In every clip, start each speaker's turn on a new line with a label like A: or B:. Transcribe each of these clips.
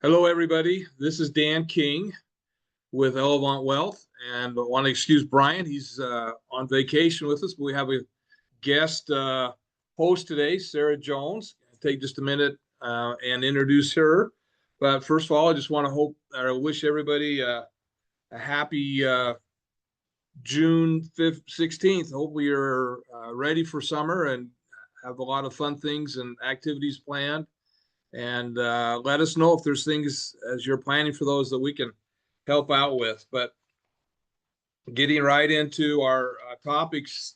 A: Hello, everybody. This is Dan King with Elevant Wealth, and I want to excuse Brian. He's on vacation with us, but we have a guest host today, Sara Jones. I'll take just a minute and introduce her. But first of all, I just want to wish everybody a happy June 5th, 16th. Hopefully you're ready for summer and have a lot of fun things and activities planned. And let us know if there's things as you're planning for those that we can help out with. But getting right into our topics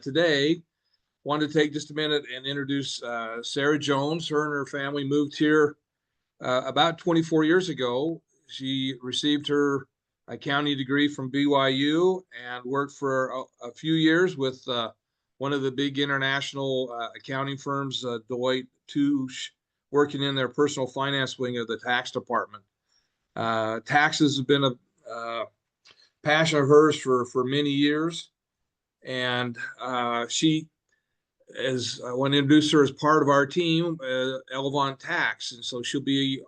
A: today, wanted to take just a minute and introduce Sara Jones. Her and her family moved here about 24 years ago. She received her accounting degree from BYU and worked for a few years with one of the big international accounting firms, Deloitte Touche, working in their personal finance wing of the tax department. Taxes have been a passion of hers for many years. And she is, I want to introduce her as part of our team, Elevant Tax. And so she'll be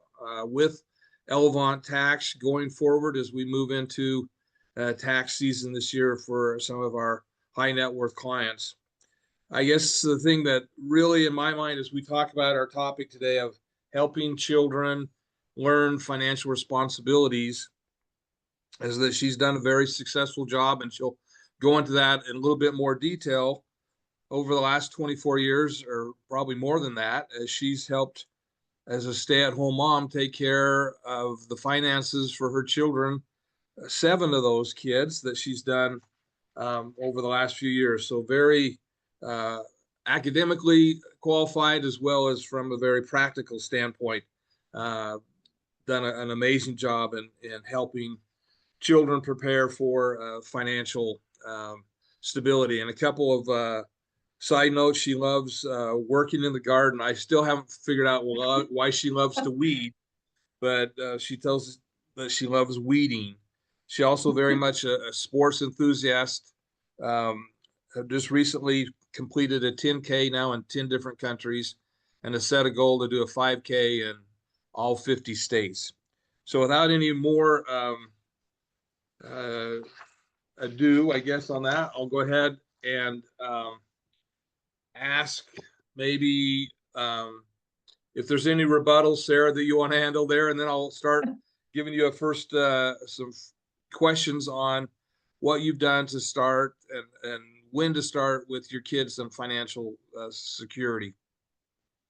A: with Elevant Tax going forward as we move into tax season this year for some of our high net worth clients. I guess the thing that really in my mind as we talk about our topic today of helping children learn financial responsibilities is that she's done a very successful job, and she'll go into that in a little bit more detail over the last 24 years, or probably more than that, as she's helped as a stay-at-home mom take care of the finances for her children, 7 of those kids that she's done over the last few years. So very academically qualified, as well as from a very practical standpoint, done an amazing job in helping children prepare for financial stability. And a couple of side notes: she loves working in the garden. I still haven't figured out why she loves to weed, but she tells us that she loves weeding. She also very much a sports enthusiast. Just recently completed a 10K now in 10 different countries, and has set a goal to do a 5K in all 50 states. So without any more ado, I guess, on that, I'll go ahead and ask maybe if there's any rebuttals, Sara, that you want to handle there, and then I'll start giving you a first some questions on what you've done to start and when to start with your kids and financial security.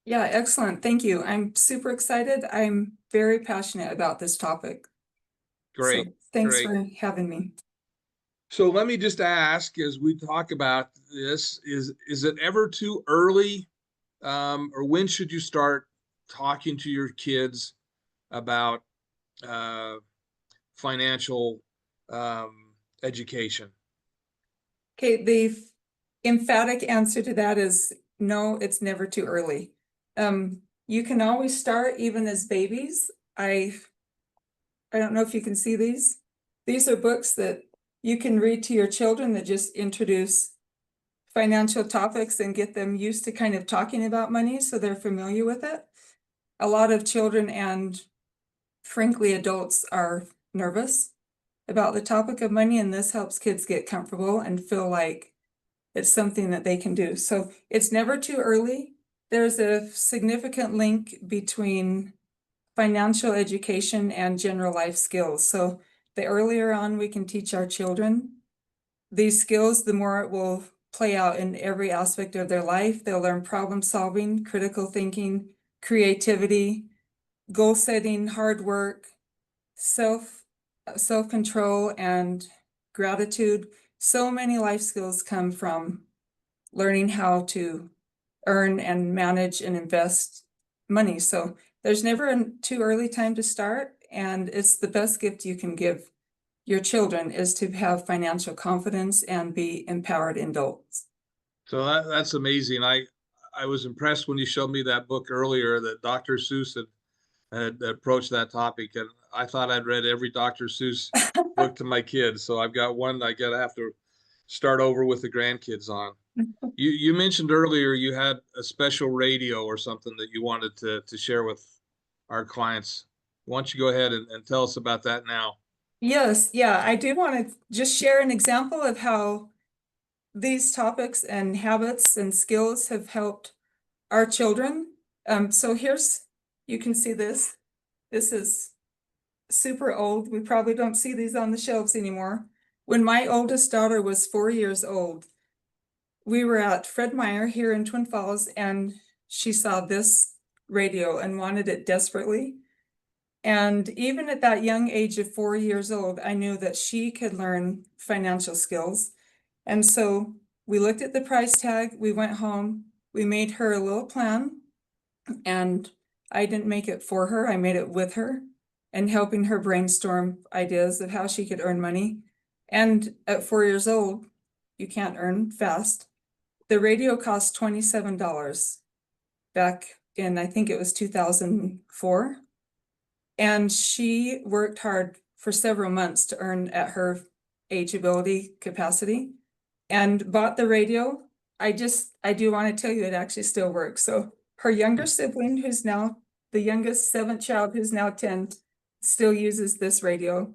B: Yeah, excellent. Thank you. I'm super excited. I'm very passionate about this topic.
A: Great.
B: So thanks
A: Great.
B: for having me.
A: So let me just ask, as we talk about this, is it ever too early, or when should you start talking to your kids about financial education?
B: Okay, the emphatic answer to that is no, it's never too early. You can always start even as babies. I don't know if you can see these. These are books that you can read to your children that just introduce financial topics and get them used to kind of talking about money so they're familiar with it. A lot of children and frankly adults are nervous about the topic of money, and this helps kids get comfortable and feel like it's something that they can do. So it's never too early. There's a significant link between financial education and general life skills. So the earlier on we can teach our children these skills, the more it will play out in every aspect of their life. They'll learn problem solving, critical thinking, creativity, goal setting, hard work, self-control, and gratitude. So many life skills come from learning how to earn and manage and invest money. So there's never a too early time to start, and it's the best gift you can give your children is to have financial confidence and be empowered adults.
A: So that's amazing. I was impressed when you showed me that book earlier that Dr. Seuss had approached that topic, and I thought I'd read every Dr. Seuss book to my kids. So I've got one I gotta have to start over with the grandkids on. You mentioned earlier you had a special radio or something that you wanted to share with our clients. Why don't you go ahead and tell us about that now?
B: Yes, yeah, I do want to just share an example of how these topics and habits and skills have helped our children. So you can see this. This is super old. We probably don't see these on the shelves anymore. When my oldest daughter was 4 years old, we were at Fred Meyer here in Twin Falls, and she saw this radio and wanted it desperately. And even at that young age of 4 years old, I knew that she could learn financial skills. And so we looked at the price tag, we went home, we made her a little plan, and I didn't make it for her, I made it with her, and helping her brainstorm ideas of how she could earn money. And at 4 years old, you can't earn fast. The radio cost $27 back in, I think it was 2004. And she worked hard for several months to earn at her age ability capacity and bought the radio. I do want to tell you it actually still works. So her younger sibling, who's now the youngest seventh child, who's now 10, still uses this radio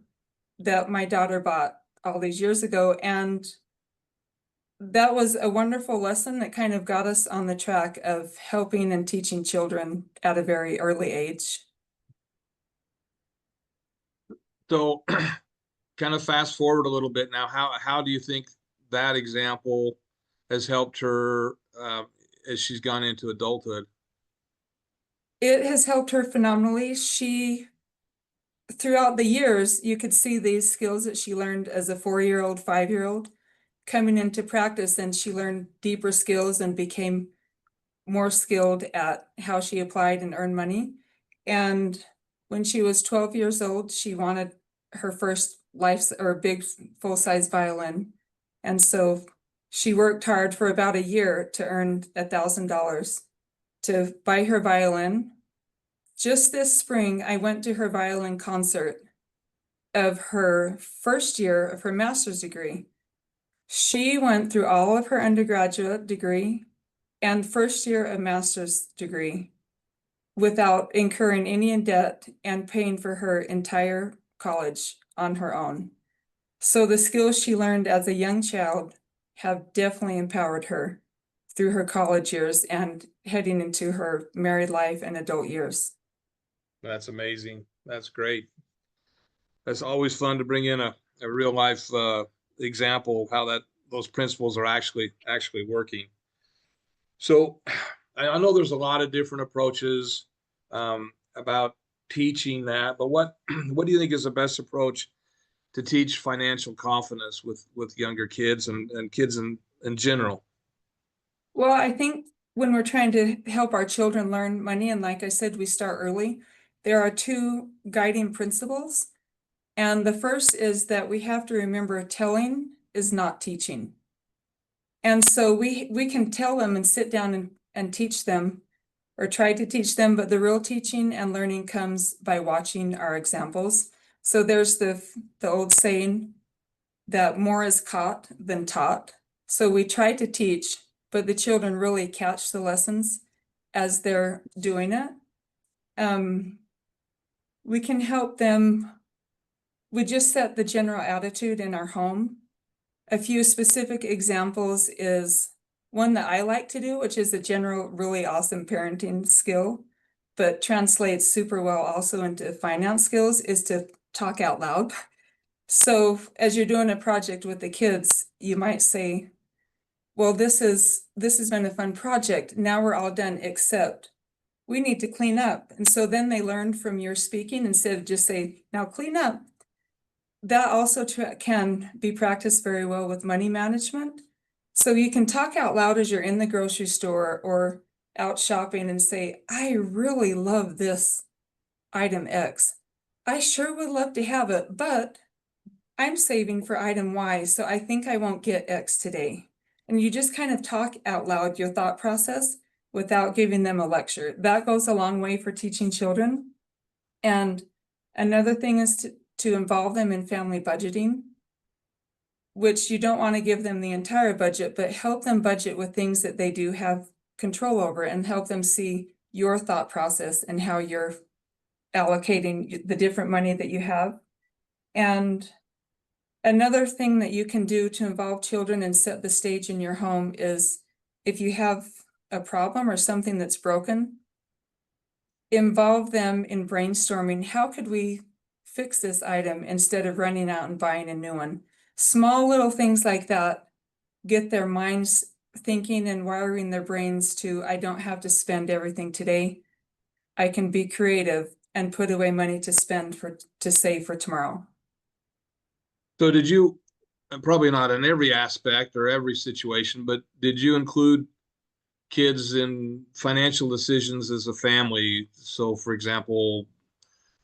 B: that my daughter bought all these years ago. And that was a wonderful lesson that kind of got us on the track of helping and teaching children at a very early age.
A: So kind of fast forward a little bit now, how do you think that example has helped her as she's gone into adulthood?
B: It has helped her phenomenally. Throughout the years, you could see these skills that she learned as a 4-year-old, 5-year-old coming into practice, and she learned deeper skills and became more skilled at how she applied and earned money. And when she was 12 years old, she wanted her first big full-size violin. And so she worked hard for about a year to earn $1,000 to buy her violin. Just this spring, I went to her violin concert of her first year of her master's degree. She went through all of her undergraduate degree and first year of master's degree without incurring any in debt and paying for her entire college on her own. So the skills she learned as a young child have definitely empowered her through her college years and heading into her married life and adult years.
A: That's amazing. That's great. That's always fun to bring in a real life example of how those principles are actually working. So I know there's a lot of different approaches about teaching that, but what do you think is the best approach to teach financial confidence with younger kids and kids in general?
B: Well, I think when we're trying to help our children learn money, and like I said, we start early, there are two guiding principles. And the first is that we have to remember telling is not teaching. And so we can tell them and sit down and teach them or try to teach them, but the real teaching and learning comes by watching our examples. So there's the old saying that more is caught than taught. So we try to teach, but the children really catch the lessons as they're doing it. We can help them. We just set the general attitude in our home. A few specific examples is one that I like to do, which is a general, really awesome parenting skill, but translates super well also into finance skills, is to talk out loud. So as you're doing a project with the kids, you might say, well, this has been a fun project. Now we're all done, except we need to clean up. And so then they learn from your speaking instead of just say, now clean up. That also can be practiced very well with money management. So you can talk out loud as you're in the grocery store or out shopping and say, I really love this item X. I sure would love to have it, but I'm saving for item Y, so I think I won't get X today. And you just kind of talk out loud your thought process without giving them a lecture. That goes a long way for teaching children. And another thing is to involve them in family budgeting, which you don't want to give them the entire budget, but help them budget with things that they do have control over and help them see your thought process and how you're allocating the different money that you have. And another thing that you can do to involve children and set the stage in your home is if you have a problem or something that's broken, involve them in brainstorming, how could we fix this item instead of running out and buying a new one? Small little things like that get their minds thinking and wiring their brains to, I don't have to spend everything today. I can be creative and put away money to save for tomorrow.
A: So did you, probably not in every aspect or every situation, but did you include kids in financial decisions as a family? So for example,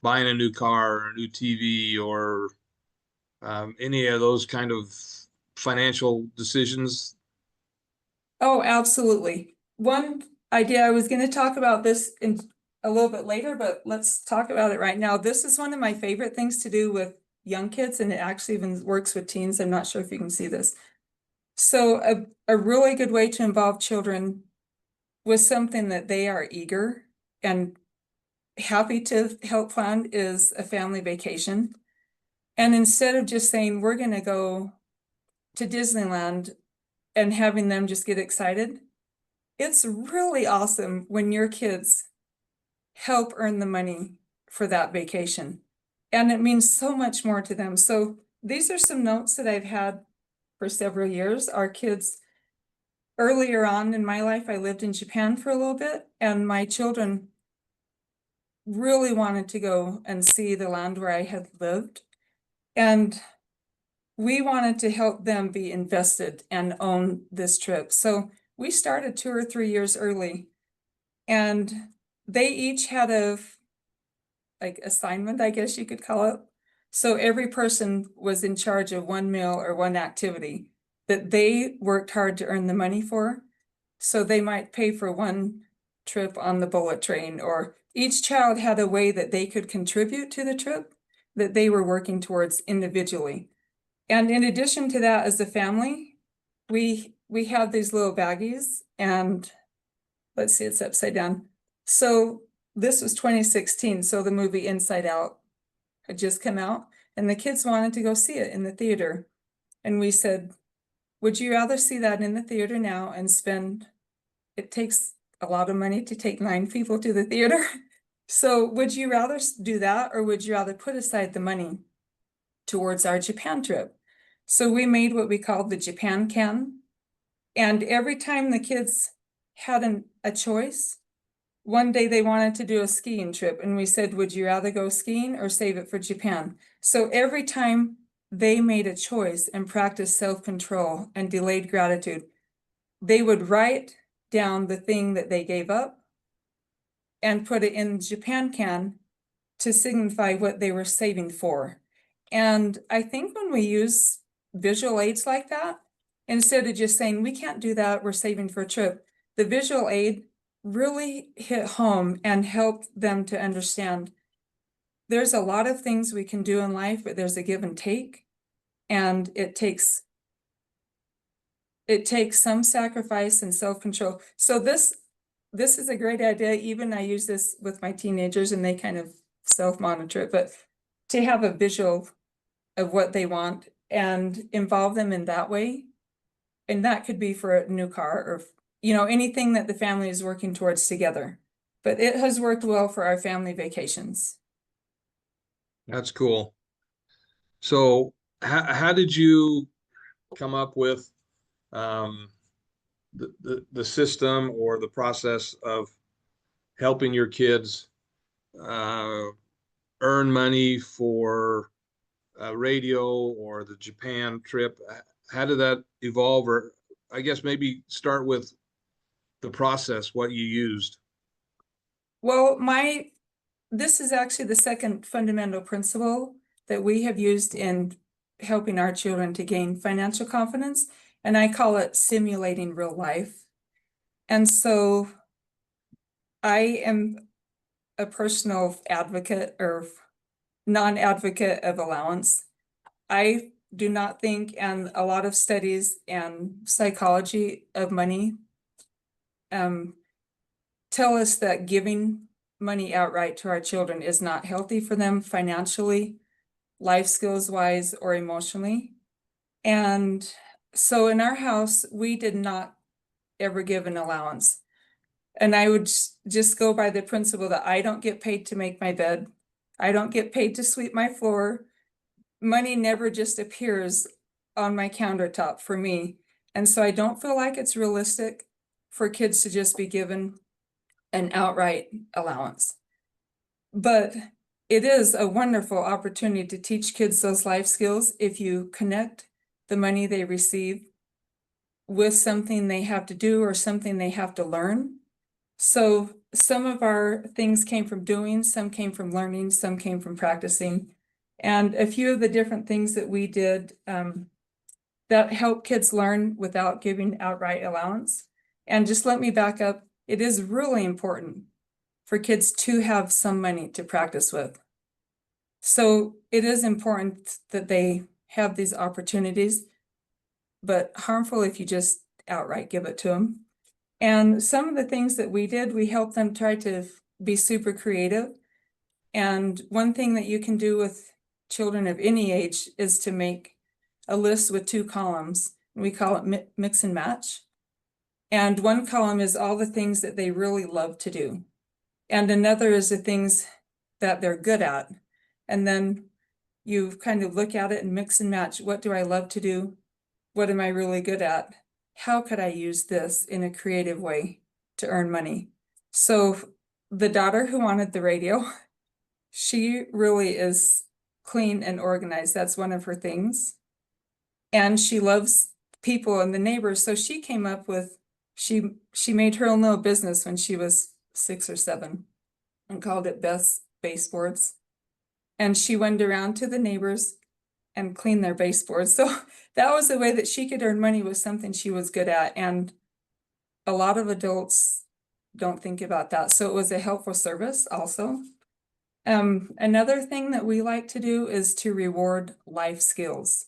A: buying a new car or a new TV or any of those kind of financial decisions?
B: Oh, absolutely. One idea, I was going to talk about this in a little bit later, but let's talk about it right now. This is one of my favorite things to do with young kids, and it actually even works with teens. I'm not sure if you can see this. So a really good way to involve children with something that they are eager and happy to help fund is a family vacation. And instead of just saying, we're going to go to Disneyland and having them just get excited, it's really awesome when your kids help earn the money for that vacation. And it means so much more to them. So these are some notes that I've had for several years. Our kids, earlier on in my life, I lived in Japan for a little bit, and my children really wanted to go and see the land where I had lived. And we wanted to help them be invested and own this trip. So we started 2 or 3 years early, and they each had a assignment, I guess you could call it. So every person was in charge of one meal or one activity that they worked hard to earn the money for. So they might pay for one trip on the bullet train, or each child had a way that they could contribute to the trip that they were working towards individually. And in addition to that, as a family, we had these little baggies, and let's see, it's upside down. So this was 2016, so the movie Inside Out had just come out, and the kids wanted to go see it in the theater. And we said, would you rather see that in the theater now and it takes a lot of money to take 9 people to the theater. So would you rather do that, or would you rather put aside the money towards our Japan trip? So we made what we called the Japan can. And every time the kids had a choice, one day they wanted to do a skiing trip, and we said, would you rather go skiing or save it for Japan? So every time they made a choice and practiced self-control and delayed gratitude, they would write down the thing that they gave up and put it in Japan can to signify what they were saving for. And I think when we use visual aids like that, instead of just saying, we can't do that, we're saving for a trip, the visual aid really hit home and helped them to understand there's a lot of things we can do in life, but there's a give and take. And it takes some sacrifice and self-control. So this is a great idea. Even I use this with my teenagers, and they kind of self-monitor it, but to have a visual of what they want and involve them in that way. And that could be for a new car, or, anything that the family is working towards together. But it has worked well for our family vacations.
A: That's cool. So how did you come up with the system or the process of helping your kids earn money for radio or the Japan trip? How did that evolve? Or I guess maybe start with the process, what you used.
B: Well, this is actually the second fundamental principle that we have used in helping our children to gain financial confidence, and I call it simulating real life. And so I am a personal advocate or non-advocate of allowance. I do not think, and a lot of studies and psychology of money tell us that giving money outright to our children is not healthy for them financially, life skills wise, or emotionally. And so in our house, we did not ever give an allowance. And I would just go by the principle that I don't get paid to make my bed. I don't get paid to sweep my floor. Money never just appears on my countertop for me. And so I don't feel like it's realistic for kids to just be given an outright allowance. But it is a wonderful opportunity to teach kids those life skills if you connect the money they receive with something they have to do or something they have to learn. So some of our things came from doing, some came from learning, some came from practicing. And a few of the different things that we did that help kids learn without giving outright allowance. And just let me back up. It is really important for kids to have some money to practice with. So it is important that they have these opportunities, but harmful if you just outright give it to them. And some of the things that we did, we helped them try to be super creative. And one thing that you can do with children of any age is to make a list with 2 columns. We call it mix and match. And one column is all the things that they really love to do. And another is the things that they're good at. And then you kind of look at it and mix and match. What do I love to do? What am I really good at? How could I use this in a creative way to earn money? So the daughter who wanted the radio, she really is clean and organized. That's one of her things. And she loves people and the neighbors. So she came up with, she made her own little business when she was 6 or 7 and called it Best Baseboards. And she went around to the neighbors and cleaned their baseboards. So that was the way that she could earn money with something she was good at. And a lot of adults don't think about that. So it was a helpful service also. Another thing that we like to do is to reward life skills.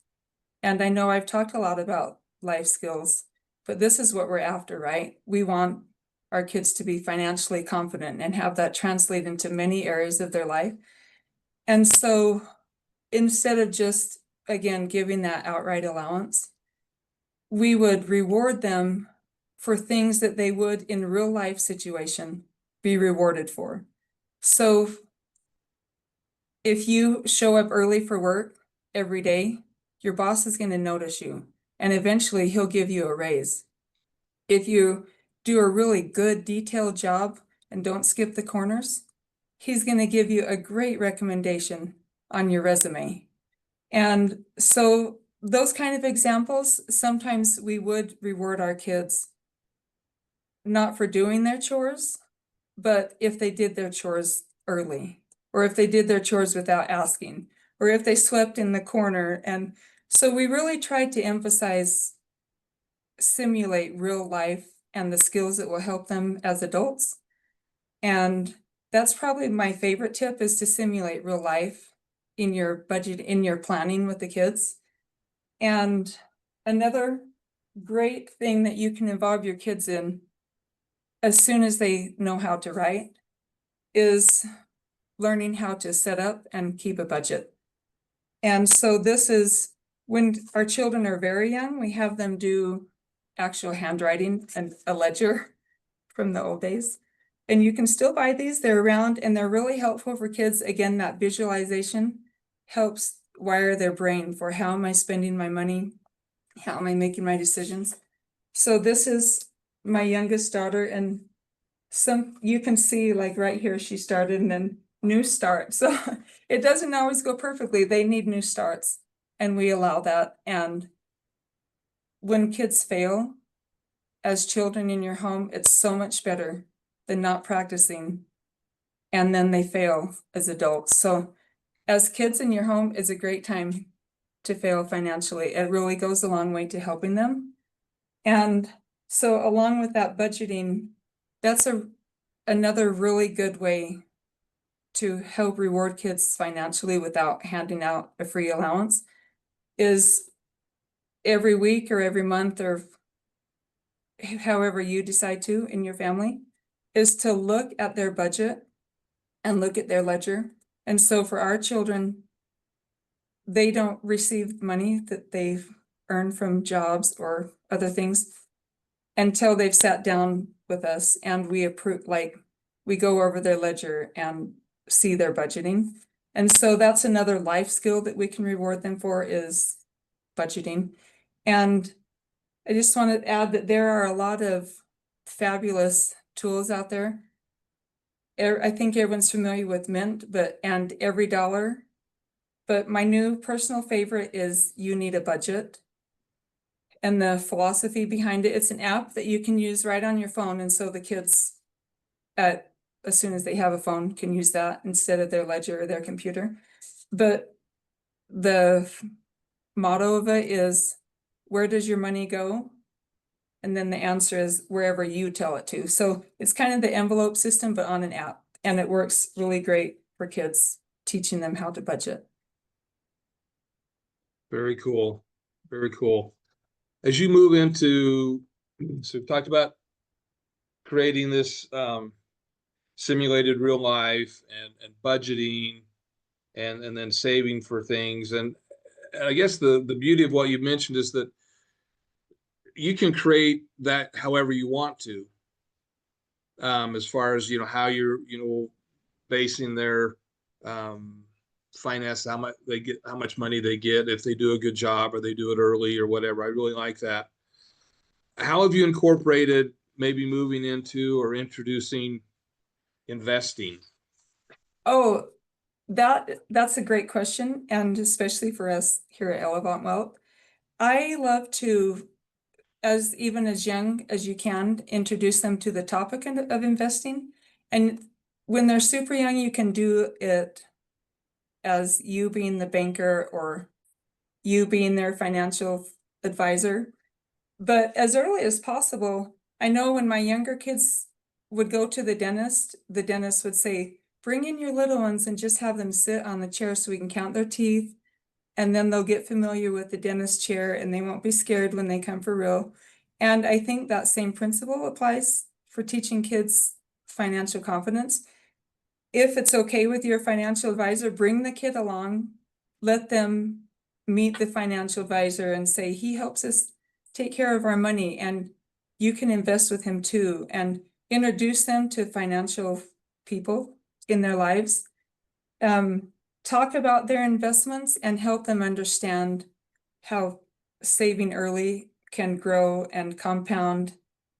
B: And I know I've talked a lot about life skills, but this is what we're after, right? We want our kids to be financially confident and have that translate into many areas of their life. And so instead of just, again, giving that outright allowance, we would reward them for things that they would in real life situation be rewarded for. So if you show up early for work every day, your boss is going to notice you, and eventually he'll give you a raise. If you do a really good detailed job and don't skip the corners, he's going to give you a great recommendation on your resume. And so those kind of examples, sometimes we would reward our kids not for doing their chores, but if they did their chores early, or if they did their chores without asking, or if they swept in the corner. And so we really tried to emphasize, simulate real life and the skills that will help them as adults. And that's probably my favorite tip, is to simulate real life in your budget, in your planning with the kids. And another great thing that you can involve your kids in as soon as they know how to write is learning how to set up and keep a budget. And so this is when our children are very young, we have them do actual handwriting and a ledger from the old days. And you can still buy these, they're around, and they're really helpful for kids. Again, that visualization helps wire their brain for how am I spending my money? How am I making my decisions? So this is my youngest daughter, and you can see like right here, she started and then new start. So it doesn't always go perfectly. They need new starts, and we allow that. And when kids fail as children in your home, it's so much better than not practicing and then they fail as adults. So as kids in your home, is a great time to fail financially. It really goes a long way to helping them. And so along with that budgeting, that's another really good way to help reward kids financially without handing out a free allowance, is every week or every month or however you decide to in your family, is to look at their budget and look at their ledger. And so for our children, they don't receive money that they've earned from jobs or other things until they've sat down with us and we approve, like, we go over their ledger and see their budgeting. And so that's another life skill that we can reward them for, is budgeting. And I just want to add that there are a lot of fabulous tools out there. I think everyone's familiar with Mint, and Every Dollar. But my new personal favorite is You Need a Budget. And the philosophy behind it, it's an app that you can use right on your phone. And so the kids, as soon as they have a phone, can use that instead of their ledger or their computer. But the motto of it is, where does your money go? And then the answer is wherever you tell it to. So it's kind of the envelope system, but on an app. And it works really great for kids, teaching them how to budget.
A: Very cool. Very cool. As you move into, so we've talked about creating this simulated real life and budgeting and then saving for things. And I guess the beauty of what you mentioned is that you can create that however you want to, as far as, how you're, basing their finance, how much they get, how much money they get, if they do a good job or they do it early or whatever. I really like that. How have you incorporated maybe moving into or introducing investing?
B: Oh, that's a great question. And especially for us here at Elevant Wealth, I love to, even as young as you can, introduce them to the topic of investing. And when they're super young, you can do it as you being the banker or you being their financial advisor. But as early as possible, I know when my younger kids would go to the dentist would say, bring in your little ones and just have them sit on the chair so we can count their teeth. And then they'll get familiar with the dentist chair and they won't be scared when they come for real. And I think that same principle applies for teaching kids financial confidence. If it's okay with your financial advisor, bring the kid along, let them meet the financial advisor and say, he helps us take care of our money and you can invest with him too, and introduce them to financial people in their lives. Talk about their investments and help them understand how saving early can grow and compound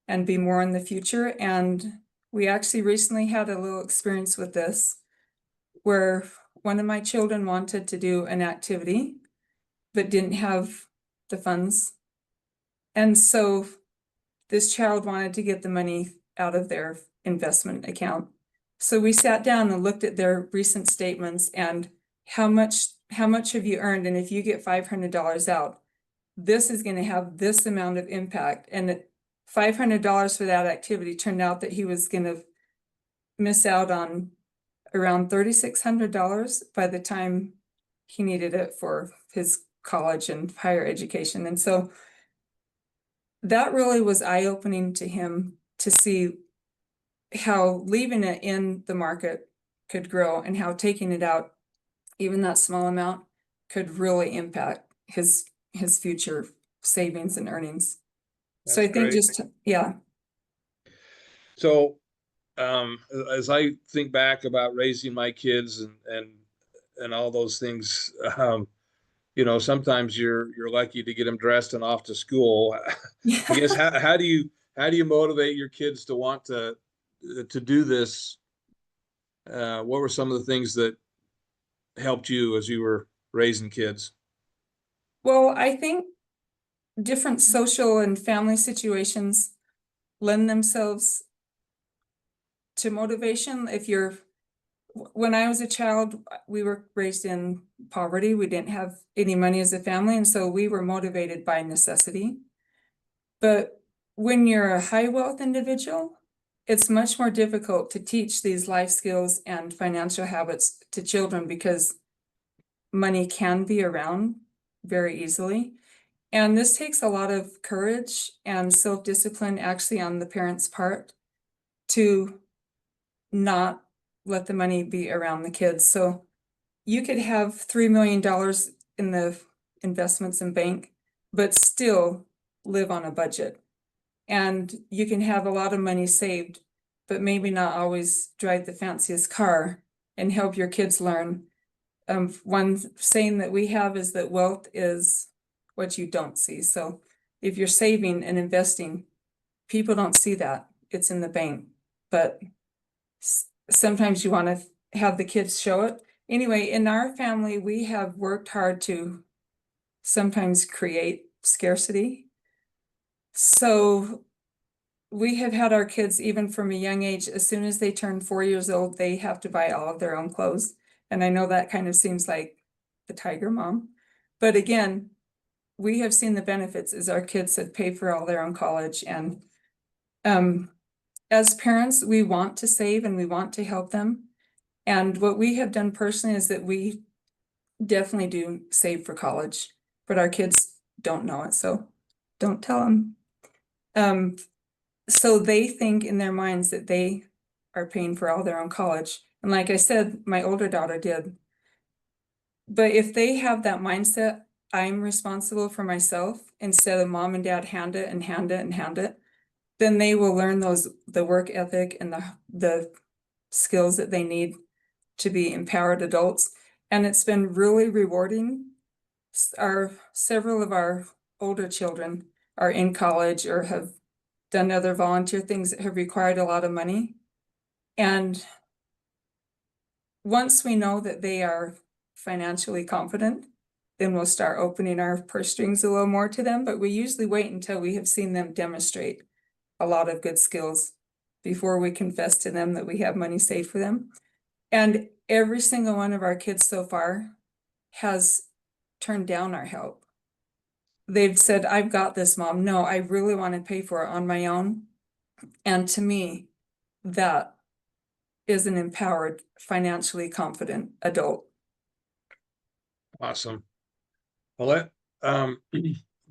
B: and be more in the future. And we actually recently had a little experience with this where one of my children wanted to do an activity but didn't have the funds. And so this child wanted to get the money out of their investment account. So we sat down and looked at their recent statements and how much have you earned? And if you get $500 out, this is going to have this amount of impact. And $500 for that activity turned out that he was going to miss out on around $3,600 by the time he needed it for his college and higher education. And so that really was eye-opening to him to see how leaving it in the market could grow and how taking it out, even that small amount, could really impact his future savings and earnings. So I think
A: Great.
B: Yeah.
A: So as I think back about raising my kids and all those things, sometimes you're lucky to get them dressed and off to school. I guess how do you motivate your kids to want to do this? What were some of the things that helped you as you were raising kids?
B: Well, I think different social and family situations lend themselves to motivation. When I was a child, we were raised in poverty. We didn't have any money as a family, and so we were motivated by necessity. But when you're a high wealth individual, it's much more difficult to teach these life skills and financial habits to children because money can be around very easily. And this takes a lot of courage and self-discipline actually on the parents' part to not let the money be around the kids. So you could have $3 million in the investments in bank, but still live on a budget. And you can have a lot of money saved, but maybe not always drive the fanciest car and help your kids learn. One saying that we have is that wealth is what you don't see. So if you're saving and investing, people don't see that. It's in the bank, but sometimes you want to have the kids show it. Anyway, in our family, we have worked hard to sometimes create scarcity. So we have had our kids, even from a young age, as soon as they turn 4 years old, they have to buy all of their own clothes. And I know that kind of seems like the tiger mom. But again, we have seen the benefits as our kids have paid for all their own college. And as parents, we want to save and we want to help them. And what we have done personally is that we definitely do save for college, but our kids don't know it, so don't tell them. So they think in their minds that they are paying for all their own college. And like I said, my older daughter did. But if they have that mindset, I'm responsible for myself instead of mom and dad hand it and hand it and hand it, then they will learn the work ethic and the skills that they need to be empowered adults. And it's been really rewarding. Several of our older children are in college or have done other volunteer things that have required a lot of money. And once we know that they are financially confident, then we'll start opening our purse strings a little more to them. But we usually wait until we have seen them demonstrate a lot of good skills before we confess to them that we have money saved for them. And every single one of our kids so far has turned down our help. They've said, I've got this, Mom. No, I really want to pay for it on my own. And to me, that is an empowered, financially confident adult.
A: Awesome. Well,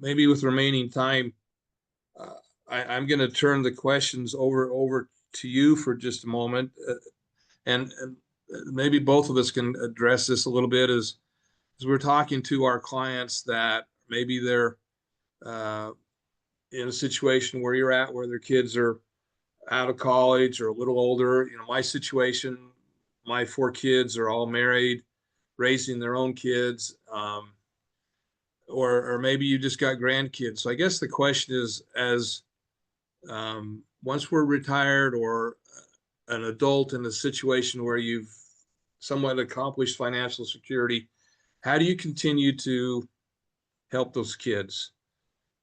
A: maybe with remaining time, I'm going to turn the questions over to you for just a moment, and maybe both of us can address this a little bit as we're talking to our clients that maybe they're in a situation where you're at, where their kids are out of college or a little older. You know, my situation, my 4 kids are all married, raising their own kids, or maybe you just got grandkids. So I guess the question is, as once we're retired or an adult in a situation where you've somewhat accomplished financial security, how do you continue to help those kids?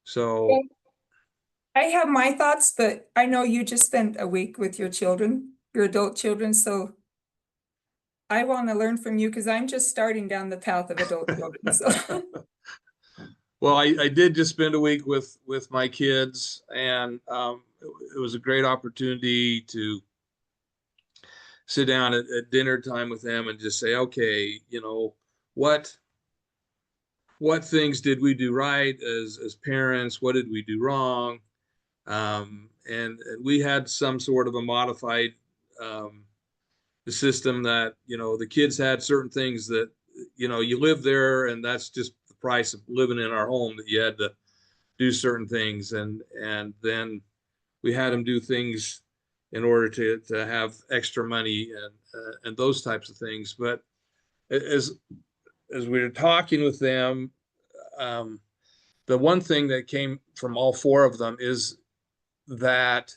A: So
B: I have my thoughts, but I know you just spent a week with your children, your adult children, so I want to learn from you because I'm just starting down the path of adult children. So
A: well, I did just spend a week with my kids, and it was a great opportunity to sit down at dinner time with them and just say, okay, you know, what things did we do right as parents? What did we do wrong? And we had some sort of a modified system that, you know, the kids had certain things that, you know, you live there and that's just the price of living in our home, that you had to do certain things. And then we had them do things in order to have extra money and those types of things. But as we were talking with them, the one thing that came from all 4 of them is that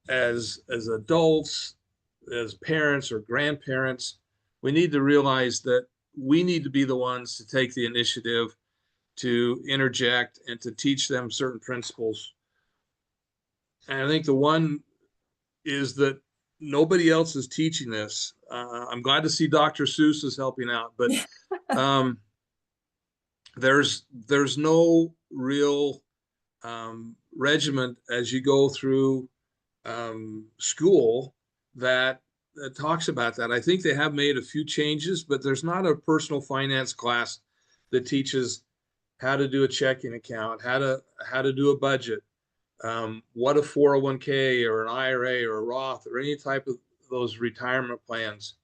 A: as adults, as parents or grandparents, we need to realize that we need to be the ones to take the initiative to interject and to teach them certain principles. And I think the one is that nobody else is teaching this. I'm glad to see Dr. Seuss is helping out, but there's no real regiment as you go through school that talks about that. I think they have made a few changes, but there's not a personal finance class that teaches how to do a checking account, how to do a budget, what a 401k or an IRA or a Roth or any type those retirement plans.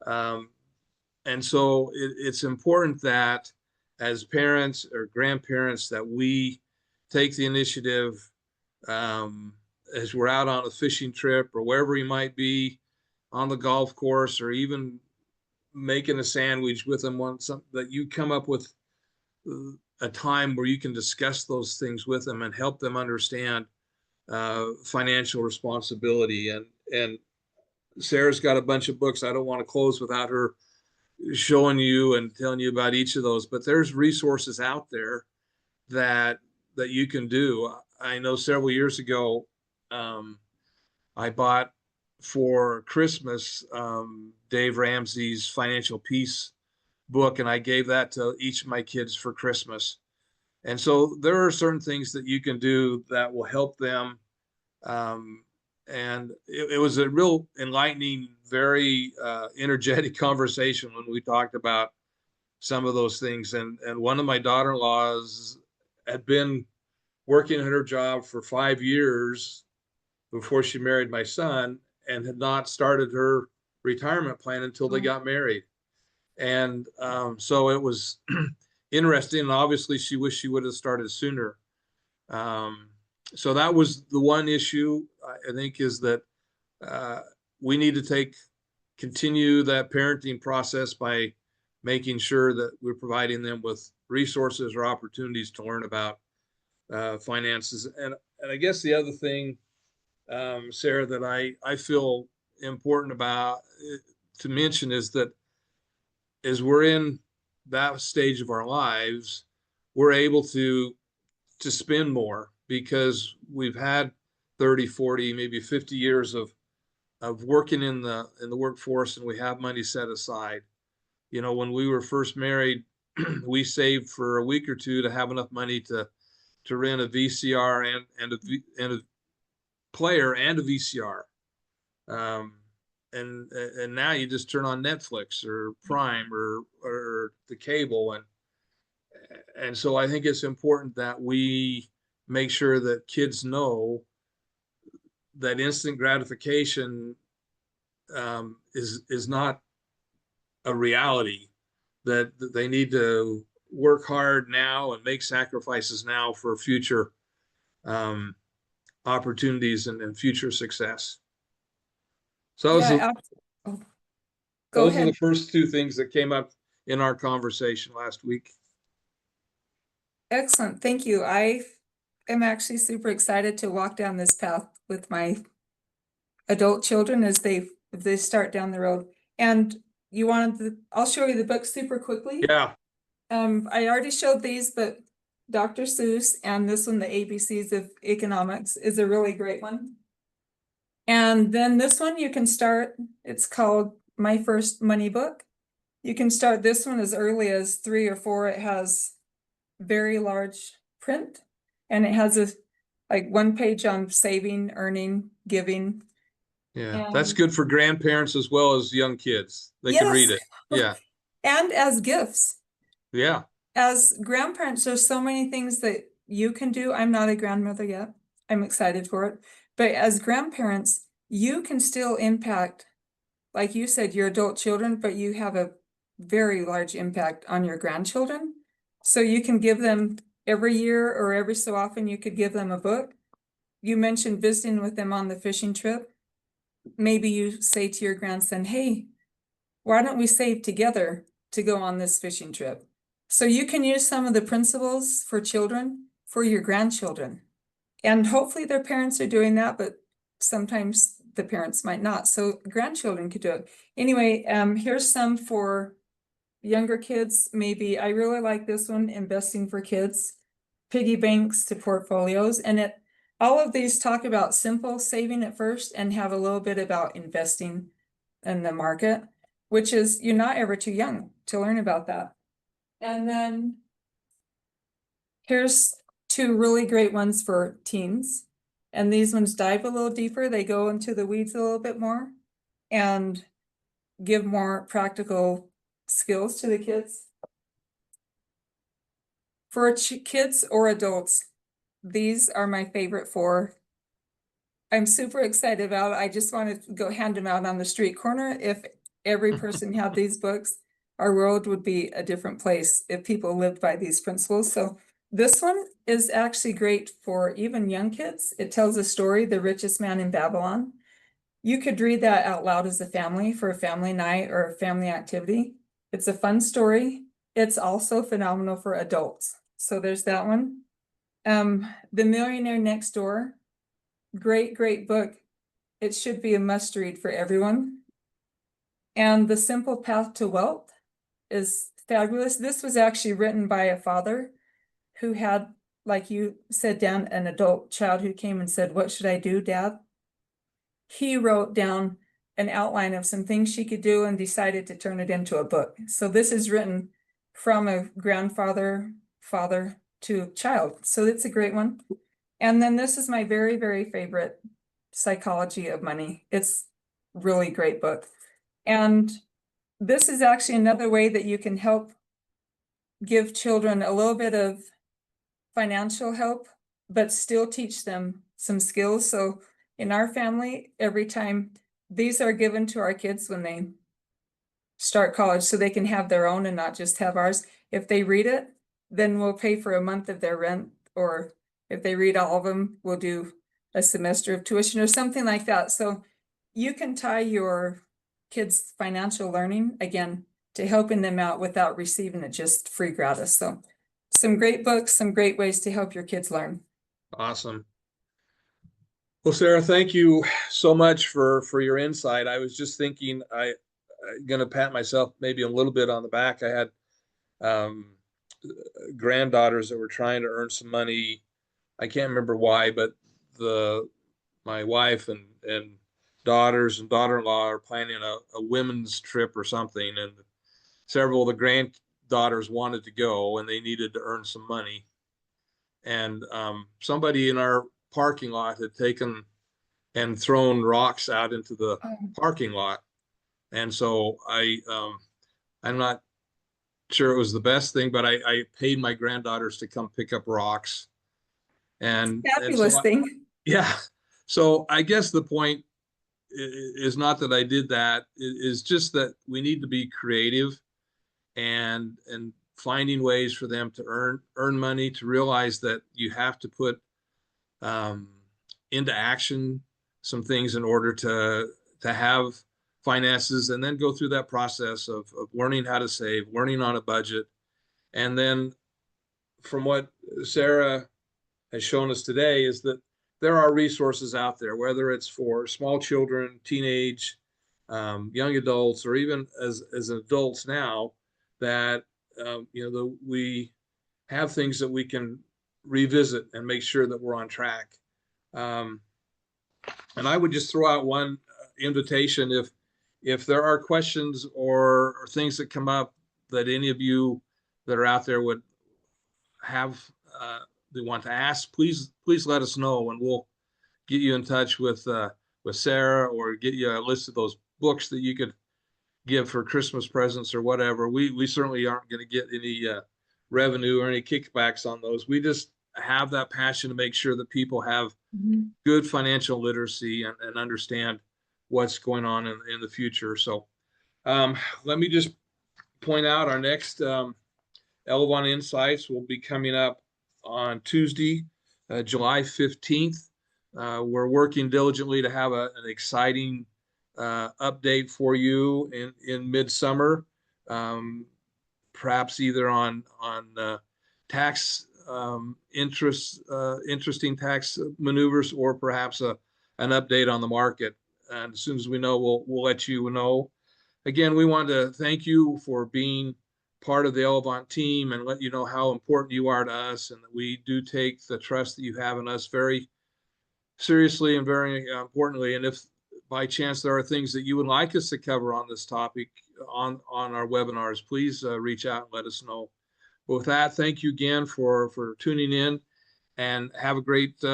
A: And so it's important that as parents or grandparents that we take the initiative as we're out on a fishing trip or wherever we might be, on the golf course, or even making a sandwich with them, that you come up with a time where you can discuss those things with them and help them understand financial responsibility. And Sarah's got a bunch of books. I don't want to close without her showing you and telling you about each of those, but there's resources out there that you can do. I know several years ago, I bought for Christmas Dave Ramsey's Financial Peace book, and I gave that to each of my kids for Christmas. And so there are certain things that you can do that will help them. And it was a real enlightening, very energetic conversation when we talked about some of those things. And one of my daughter-in-laws had been working at her job for 5 years before she married my son, and had not started her retirement plan until they got married. And so it was interesting. And obviously she wished she would have started sooner. So that was the one issue, I think, is that we need to continue that parenting process by making sure that we're providing them with resources or opportunities to learn about finances. And I guess the other thing, Sarah, that I feel important about to mention is that as we're in that stage of our lives, we're able to spend more because we've had 30, 40, maybe 50 years of working in the workforce, and we have money set aside. You know, when we were first married, we saved for a week or two to have enough money to rent a VCR and a player and a VCR. And now you just turn on Netflix or Prime or the cable. And so I think it's important that we make sure that kids know that instant gratification is not a reality, that they need to work hard now and make sacrifices now for future opportunities and future success. So
B: Yeah, go
A: those are
B: ahead.
A: the first two things that came up in our conversation last week.
B: Excellent. Thank you. I am actually super excited to walk down this path with my adult children as they start down the road. And I'll show you the book super quickly.
A: Yeah.
B: I already showed these, but Dr. Seuss and this one, the ABCs of Economics, is a really great one. And then this one you can start, it's called My First Money Book. You can start this one as early as 3 or 4. It has very large print, and it has like 1 page on saving, earning, giving.
A: Yeah, that's good for grandparents as well as young kids. They can read it. Yeah.
B: And as gifts.
A: Yeah.
B: As grandparents, there's so many things that you can do. I'm not a grandmother yet. I'm excited for it. But as grandparents, you can still impact, like you said, your adult children, but you have a very large impact on your grandchildren. So you can give them every year or every so often, you could give them a book. You mentioned visiting with them on the fishing trip. Maybe you say to your grandson, hey, why don't we save together to go on this fishing trip? So you can use some of the principles for children for your grandchildren. And hopefully their parents are doing that, but sometimes the parents might not. So grandchildren could do it. Anyway, here's some for younger kids. Maybe I really like this one, Investing for Kids, Piggy Banks to Portfolios. And all of these talk about simple saving at first and have a little bit about investing in the market, which is you're not ever too young to learn about that. And then here's 2 really great ones for teens. And these ones dive a little deeper. They go into the weeds a little bit more and give more practical skills to the kids. For kids or adults, these are my favorite 4. I'm super excited about it. I just want to go hand them out on the street corner. If every person had these books, our world would be a different place if people lived by these principles. So this one is actually great for even young kids. It tells a story, The Richest Man in Babylon. You could read that out loud as a family for a family night or a family activity. It's a fun story. It's also phenomenal for adults. So there's that one. The Millionaire Next Door. Great, great book. It should be a must read for everyone. And The Simple Path to Wealth is fabulous. This was actually written by a father who had, like you said, Dan, an adult child who came and said, "What should I do, Dad?" He wrote down an outline of some things she could do and decided to turn it into a book. So this is written from a grandfather, father to child. So it's a great one. And then this is my very, very favorite, Psychology of Money. It's really great book. And this is actually another way that you can help give children a little bit of financial help, but still teach them some skills. So in our family, every time these are given to our kids when they start college, so they can have their own and not just have ours. If they read it, then we'll pay for a month of their rent, or if they read all of them, we'll do a semester of tuition or something like that. So you can tie your kids' financial learning, again, to helping them out without receiving it just free gratis. So some great books, some great ways to help your kids learn.
A: Awesome. Well, Sarah, thank you so much for your insight. I was just thinking, I'm gonna pat myself maybe a little bit on the back. I had um, granddaughters that were trying to earn some money. I can't remember why, but my wife and daughters and daughter-in-law are planning a women's trip or something, and several of the granddaughters wanted to go, and they needed to earn some money. And somebody in our parking lot had taken and thrown rocks out into the parking lot. And so I'm not sure it was the best thing, but I paid my granddaughters to come pick up rocks. And
B: Fabulous
A: so
B: thing.
A: yeah. So I guess the point is not that I did that, is just that we need to be creative and finding ways for them to earn money, to realize that you have to put into action some things in order to have finances, and then go through that process of learning how to save, learning on a budget. And then from what Sarah has shown us today is that there are resources out there, whether it's for small children, teenage, young adults, or even as adults now, that we have things that we can revisit and make sure that we're on track. And I would just throw out one invitation: if there are questions or things that come up that any of you that are out there would have they want to ask, please let us know, and we'll get you in touch with Sarah, or get you a list of those books that you could give for Christmas presents or whatever. We certainly aren't going to get any revenue or any kickbacks on those. We just have that passion to make sure that people have good financial literacy and understand what's going on in the future. So let me just point out our next Elevant Insights will be coming up on Tuesday, July 15th. We're working diligently to have an exciting update for you in midsummer, perhaps either on tax interesting tax maneuvers, or perhaps an update on the market. And as soon as we know, we'll let you know. Again, we want to thank you for being part of the Elevant team, and let you know how important you are to us, and that we do take the trust that you have in us very seriously and very importantly. And if by chance there are things that you would like us to cover on this topic on our webinars, please reach out and let us know. But with that, thank you again for tuning in, and have a great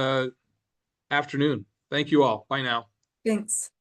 A: afternoon. Thank you all. Bye now.
B: Thanks.